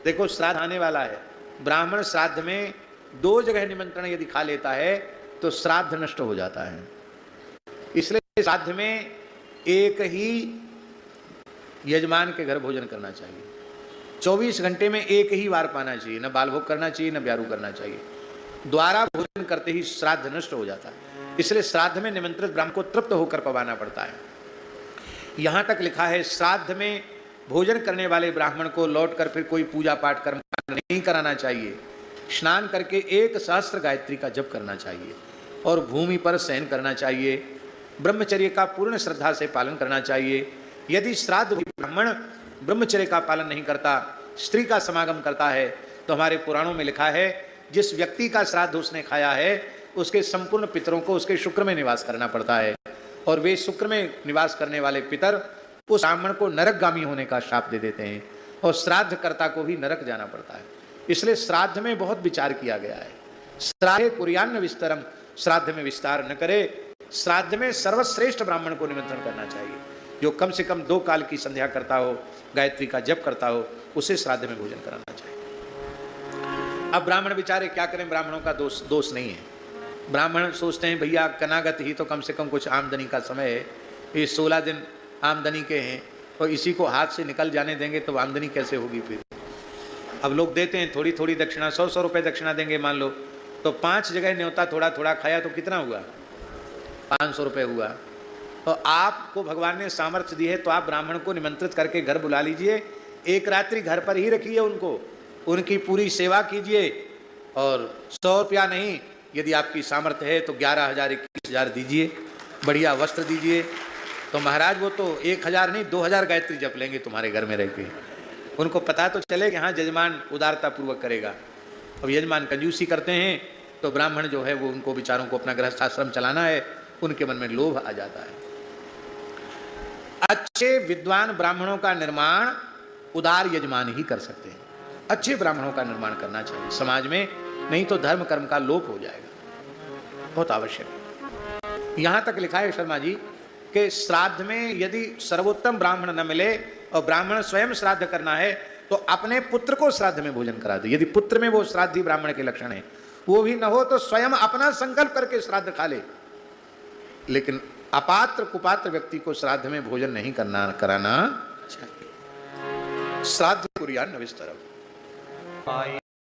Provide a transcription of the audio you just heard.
देखो श्राद्ध आने वाला है, ब्राह्मण श्राद्ध में 2 जगह निमंत्रण यदि खा लेता है तो श्राद्ध नष्ट हो जाता है। इसलिए श्राद्ध में एक ही यजमान के घर भोजन करना चाहिए। 24 घंटे में एक ही वार पाना चाहिए, न बाल भोग करना चाहिए, न ब्यारू करना चाहिए। द्वारा भोजन करते ही श्राद्ध नष्ट हो जाता है। इसलिए श्राद्ध में निमंत्रित ब्राह्मण को तृप्त होकर पवाना पड़ता है। यहाँ तक लिखा है श्राद्ध में भोजन करने वाले ब्राह्मण को लौटकर फिर कोई पूजा पाठ कर्म नहीं कराना चाहिए। स्नान करके 1 सहस्त्र गायत्री का जप करना चाहिए और भूमि पर शयन करना चाहिए। ब्रह्मचर्य का पूर्ण श्रद्धा से पालन करना चाहिए। यदि श्राद्ध ब्राह्मण ब्रह्मचर्य का पालन नहीं करता, स्त्री का समागम करता है, तो हमारे पुराणों में लिखा है जिस व्यक्ति का श्राद्ध उसने खाया है उसके संपूर्ण पितरों को उसके शुक्र में निवास करना पड़ता है, और वे शुक्र में निवास करने वाले पितर उस ब्राह्मण को नरकगामी होने का शाप दे देते हैं, और श्राद्ध कर्ता को भी नरक जाना पड़ता है। इसलिए श्राद्ध में बहुत विचार किया गया है। श्राद्धे कुर्यान्न विस्तरम, श्राद्ध में विस्तार न करे। श्राद्ध में सर्वश्रेष्ठ ब्राह्मण को निमंत्रण करना चाहिए, जो कम से कम 2 काल की संध्या करता हो, गायत्री का जप करता हो, उसे श्राद्ध में भोजन कराना चाहिए। अब ब्राह्मण बेचारे क्या करें, ब्राह्मणों का दोष नहीं है। ब्राह्मण सोचते हैं भैया कनागत ही तो कम से कम कुछ आमदनी का समय है, ये 16 दिन आमदनी के हैं और इसी को हाथ से निकल जाने देंगे तो आमदनी कैसे होगी फिर। अब लोग देते हैं थोड़ी थोड़ी दक्षिणा, 100-100 रुपये दक्षिणा देंगे मान लो, तो 5 जगह न्योता थोड़ा थोड़ा खाया तो कितना हुआ, 500 रुपये हुआ। तो आपको भगवान ने सामर्थ्य दी है तो आप ब्राह्मण को निमंत्रित करके घर बुला लीजिए, 1 रात्रि घर पर ही रखिए उनको, उनकी पूरी सेवा कीजिए, और 100 रुपया नहीं, यदि आपकी सामर्थ्य है तो 11,000 21,000 दीजिए, बढ़िया वस्त्र दीजिए। तो महाराज वो तो 1,000 नहीं 2,000 गायत्री जप लेंगे तुम्हारे घर में रह के। उनको पता तो चले कि हाँ यजमान उदारता पूर्वक करेगा। अब यजमान कंजूसी करते हैं तो ब्राह्मण जो है वो उनको बेचारों को अपना गृहस्थाश्रम चलाना है, उनके मन में लोभ आ जाता है। अच्छे विद्वान ब्राह्मणों का निर्माण उदार यजमान ही कर सकते हैं। अच्छे ब्राह्मणों का निर्माण करना चाहिए समाज में, नहीं तो धर्म कर्म का लोप हो जाएगा, बहुत आवश्यक है। यहां तक लिखा है शर्मा जी कि श्राद्ध में यदि सर्वोत्तम ब्राह्मण न मिले और ब्राह्मण स्वयं श्राद्ध करना है तो अपने पुत्र को श्राद्ध में भोजन करा दे। यदि पुत्र में वो श्राद्धी ब्राह्मण के लक्षण है, वो भी न हो तो स्वयं अपना संकल्प करके श्राद्ध खा ले, लेकिन अपात्र कुपात्र व्यक्ति को श्राद्ध में भोजन नहीं कराना चाहिए। श्राद्ध कुर्यान्न विस्तरम।